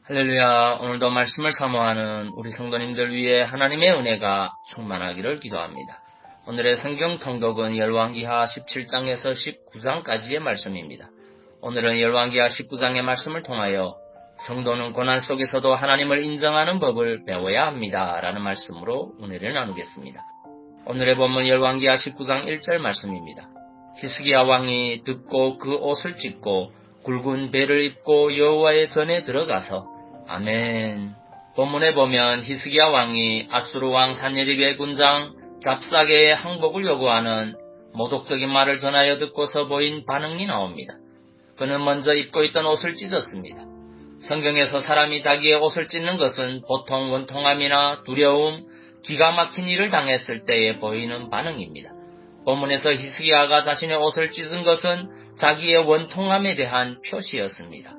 할렐루야. 오늘도 말씀을 사모하는 우리 성도님들 위해 하나님의 은혜가 충만하기를 기도합니다. 오늘의 성경 통독은 열왕기하 17장에서 19장까지의 말씀입니다. 오늘은 열왕기하 19장의 말씀을 통하여 성도는 고난 속에서도 하나님을 인정하는 법을 배워야 합니다. 라는 말씀으로 은혜를 나누겠습니다. 오늘의 본문 열왕기하 19장 1절 말씀입니다. 히스기야 왕이 듣고 그 옷을 찢고 굵은 배를 입고 여호와의 전에 들어가서 아멘. 본문에 보면 히스기야 왕이 아수르 왕 산헤립의 군장 랍사게의 항복을 요구하는 모독적인 말을 전하여 듣고서 보인 반응이 나옵니다. 그는 먼저 입고 있던 옷을 찢었습니다. 성경에서 사람이 자기의 옷을 찢는 것은 보통 원통함이나 두려움, 기가 막힌 일을 당했을 때에 보이는 반응입니다. 본문에서 히스기야가 자신의 옷을 찢은 것은 자기의 원통함에 대한 표시였습니다.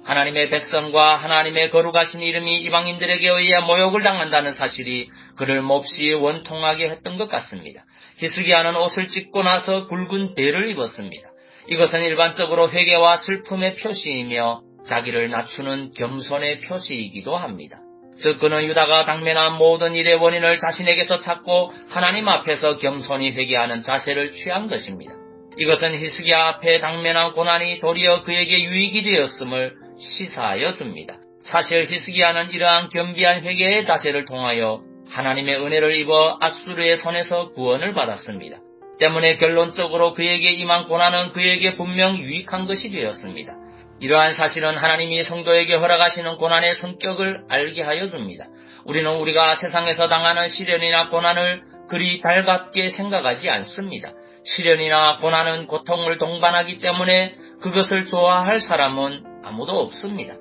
하나님의 백성과 하나님의 거룩하신 이름이 이방인들에게 의해 모욕을 당한다는 사실이 그를 몹시 원통하게 했던 것 같습니다. 히스기야는 옷을 찢고 나서 굵은 배를 입었습니다. 이것은 일반적으로 회개와 슬픔의 표시이며 자기를 낮추는 겸손의 표시이기도 합니다. 즉 그는 유다가 당면한 모든 일의 원인을 자신에게서 찾고 하나님 앞에서 겸손히 회개하는 자세를 취한 것입니다. 이것은 히스기야 앞에 당면한 고난이 도리어 그에게 유익이 되었음을 시사하여 줍니다. 사실 히스기야는 이러한 겸비한 회개의 자세를 통하여 하나님의 은혜를 입어 아수르의 손에서 구원을 받았습니다. 때문에 결론적으로 그에게 임한 고난은 그에게 분명 유익한 것이 되었습니다. 이러한 사실은 하나님이 성도에게 허락하시는 고난의 성격을 알게 하여 줍니다. 우리는 우리가 세상에서 당하는 시련이나 고난을 그리 달갑게 생각하지 않습니다. 시련이나 고난은 고통을 동반하기 때문에 그것을 좋아할 사람은 아무도 없습니다.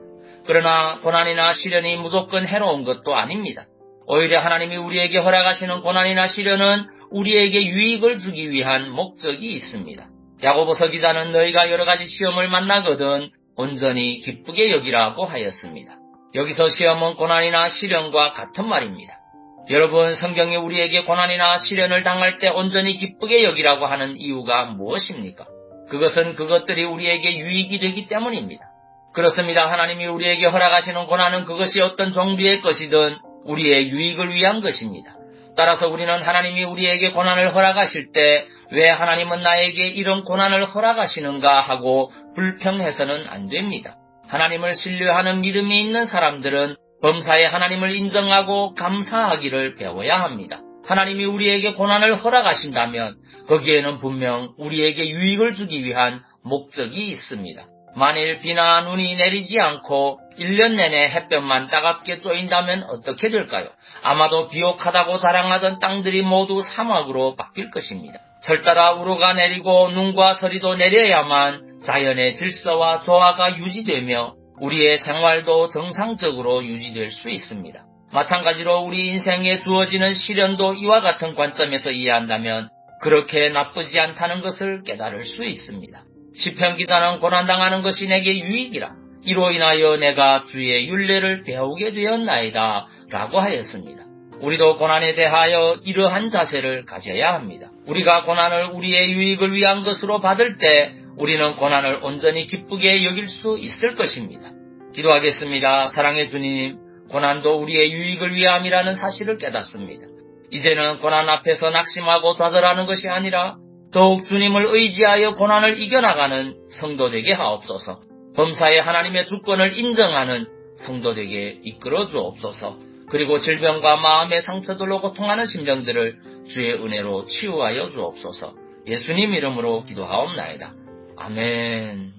그러나 고난이나 시련이 무조건 해로운 것도 아닙니다. 오히려 하나님이 우리에게 허락하시는 고난이나 시련은 우리에게 유익을 주기 위한 목적이 있습니다. 야고보서 기자는 너희가 여러 가지 시험을 만나거든 온전히 기쁘게 여기라고 하였습니다. 여기서 시험은 고난이나 시련과 같은 말입니다. 여러분, 성경이 우리에게 고난이나 시련을 당할 때 온전히 기쁘게 여기라고 하는 이유가 무엇입니까? 그것은 그것들이 우리에게 유익이 되기 때문입니다. 그렇습니다. 하나님이 우리에게 허락하시는 고난은 그것이 어떤 종류의 것이든 우리의 유익을 위한 것입니다. 따라서 우리는 하나님이 우리에게 고난을 허락하실 때 왜 하나님은 나에게 이런 고난을 허락하시는가 하고 불평해서는 안 됩니다. 하나님을 신뢰하는 믿음이 있는 사람들은 범사에 하나님을 인정하고 감사하기를 배워야 합니다. 하나님이 우리에게 고난을 허락하신다면 거기에는 분명 우리에게 유익을 주기 위한 목적이 있습니다. 만일 비나 눈이 내리지 않고 1년 내내 햇볕만 따갑게 쬐인다면 어떻게 될까요? 아마도 비옥하다고 자랑하던 땅들이 모두 사막으로 바뀔 것입니다. 철따라 우로가 내리고 눈과 서리도 내려야만 자연의 질서와 조화가 유지되며 우리의 생활도 정상적으로 유지될 수 있습니다. 마찬가지로 우리 인생에 주어지는 시련도 이와 같은 관점에서 이해한다면 그렇게 나쁘지 않다는 것을 깨달을 수 있습니다. 시편 기자는 고난당하는 것이 내게 유익이라 이로 인하여 내가 주의 율례를 배우게 되었나이다 라고 하였습니다. 우리도 고난에 대하여 이러한 자세를 가져야 합니다. 우리가 고난을 우리의 유익을 위한 것으로 받을 때 우리는 고난을 온전히 기쁘게 여길 수 있을 것입니다. 기도하겠습니다. 사랑의 주님, 고난도 우리의 유익을 위함이라는 사실을 깨닫습니다. 이제는 고난 앞에서 낙심하고 좌절하는 것이 아니라 더욱 주님을 의지하여 고난을 이겨나가는 성도 되게 하옵소서. 범사에 하나님의 주권을 인정하는 성도 되게 이끌어 주옵소서. 그리고 질병과 마음의 상처들로 고통하는 심령들을 주의 은혜로 치유하여 주옵소서. 예수님 이름으로 기도하옵나이다. 아멘.